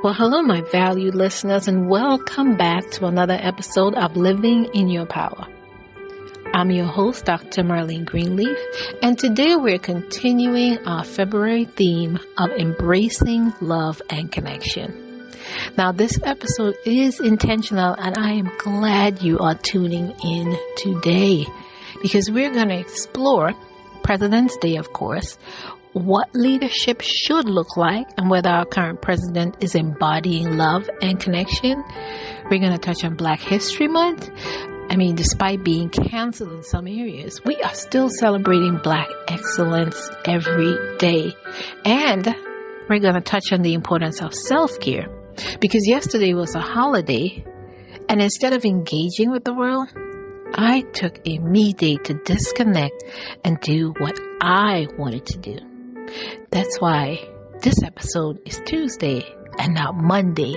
Well, hello, my valued listeners, and welcome back to another episode of Living in Your Power. I'm your host, Dr. Marleen Greenleaf, and today we're continuing our February theme of embracing love and connection. Now, this episode is intentional, and I am glad you are tuning in today because we're going to explore President's Day, of course, what leadership should look like, and whether our current president is embodying love and connection. We're going to touch on Black History Month. Despite being canceled in some areas, we are still celebrating Black excellence every day. And we're going to touch on the importance of self-care, because yesterday was a holiday, and instead of engaging with the world, I took a me day to disconnect and do what I wanted to do. That's why this episode is Tuesday and not Monday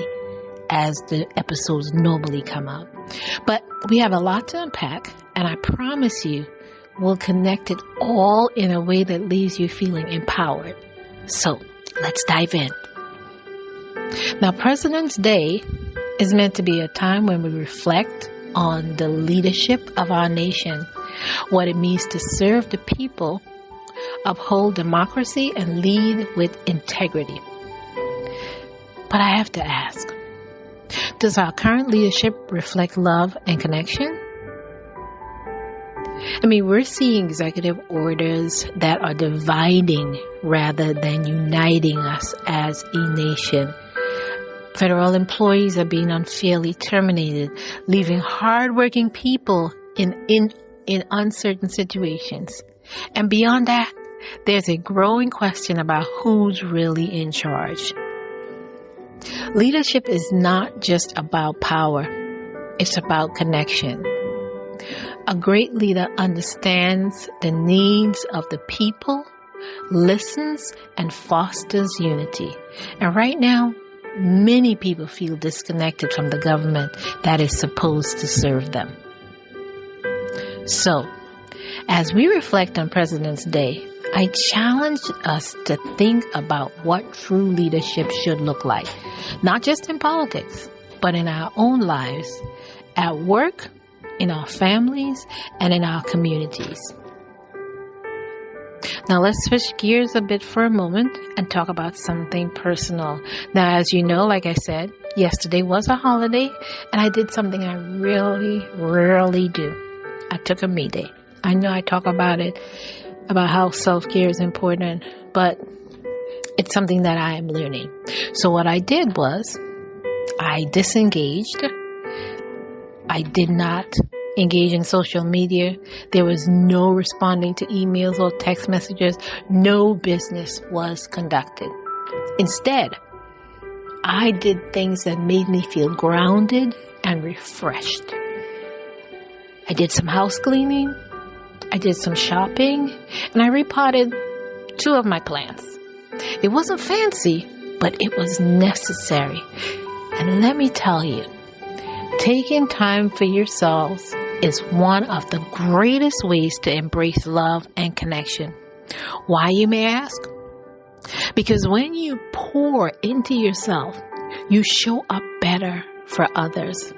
as the episodes normally come out. But we have a lot to unpack, and I promise you we'll connect it all in a way that leaves you feeling empowered. So let's dive in. Now, President's Day is meant to be a time when we reflect on the leadership of our nation, what it means to serve the people, uphold democracy, and lead with integrity. But I have to ask, does our current leadership reflect love and connection? We're seeing executive orders that are dividing rather than uniting us as a nation. Federal employees are being unfairly terminated, leaving hardworking people in uncertain situations. And beyond that, there's a growing question about who's really in charge. Leadership is not just about power, it's about connection. A great leader understands the needs of the people, listens, and fosters unity. And right now, many people feel disconnected from the government that is supposed to serve them. So, as we reflect on President's Day, I challenge us to think about what true leadership should look like, not just in politics, but in our own lives, at work, in our families, and in our communities. Now let's switch gears a bit for a moment and talk about something personal. Now, as you know, like I said, yesterday was a holiday, and I did something I really rarely do. I took a me day. I know I talk about it, about how self-care is important, but it's something that I am learning. So what I did was I disengaged. I did not engage in social media. There was no responding to emails or text messages. No business was conducted. Instead, I did things that made me feel grounded and refreshed. I did some house cleaning. I did some shopping, and I repotted 2 of my plants. It wasn't fancy, but it was necessary. And let me tell you, taking time for yourselves is one of the greatest ways to embrace love and connection. Why, you may ask? Because when you pour into yourself, you show up better for others.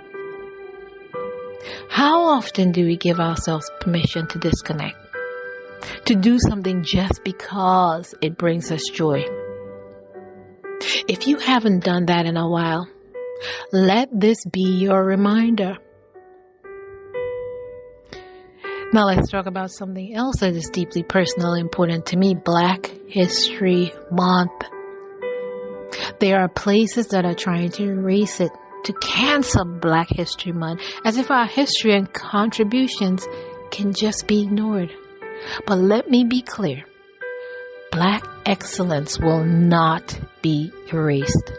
How often do we give ourselves permission to disconnect? To do something just because it brings us joy? If you haven't done that in a while, let this be your reminder. Now let's talk about something else that is deeply personal and important to me, Black History Month. There are places that are trying to erase it, to cancel Black History Month, as if our history and contributions can just be ignored. But let me be clear. Black excellence will not be erased.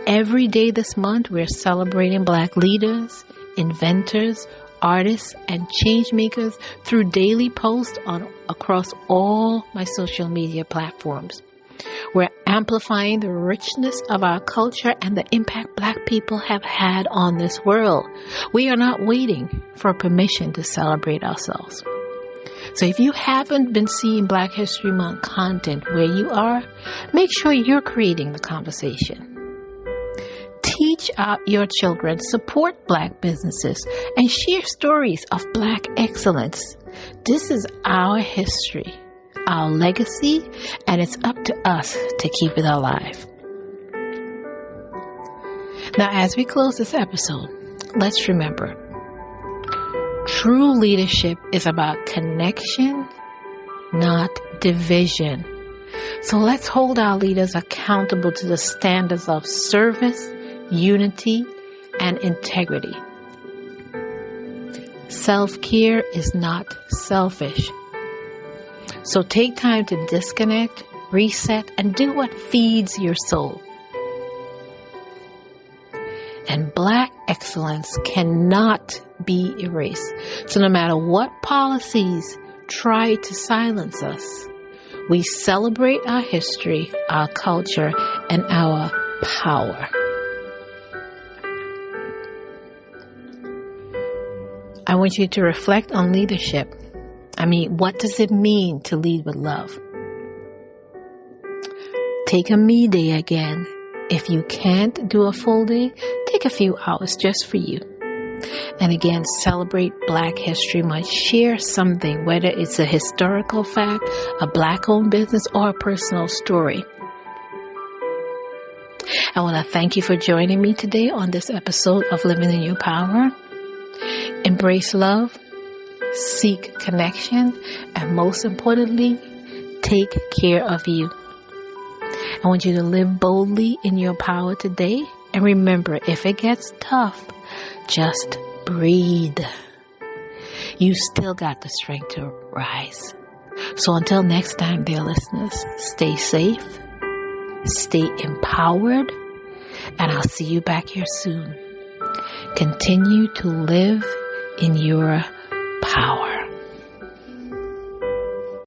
Every day this month, we're celebrating Black leaders, inventors, artists, and change makers through daily posts across all my social media platforms. We're amplifying the richness of our culture and the impact Black people have had on this world. We are not waiting for permission to celebrate ourselves. So if you haven't been seeing Black History Month content where you are, make sure you're creating the conversation. Teach your children, support Black businesses, and share stories of Black excellence. This is our history, our legacy, and it's up to us to keep it alive. Now, as we close this episode, let's remember, true leadership is about connection, not division. So let's hold our leaders accountable to the standards of service, unity, and integrity. Self-care is not selfish. So take time to disconnect, reset, and do what feeds your soul. And Black excellence cannot be erased. So no matter what policies try to silence us, we celebrate our history, our culture, and our power. I want you to reflect on leadership. What does it mean to lead with love? Take a me day again. If you can't do a full day, take a few hours just for you. And again, celebrate Black History Month. Share something, whether it's a historical fact, a Black-owned business, or a personal story. I want to thank you for joining me today on this episode of Living in Your Power. Embrace love, seek connection, and most importantly, take care of you. I want you to live boldly in your power today. And remember, if it gets tough, just breathe. You still got the strength to rise. So until next time, dear listeners, stay safe, stay empowered, and I'll see you back here soon. Continue to live in your power.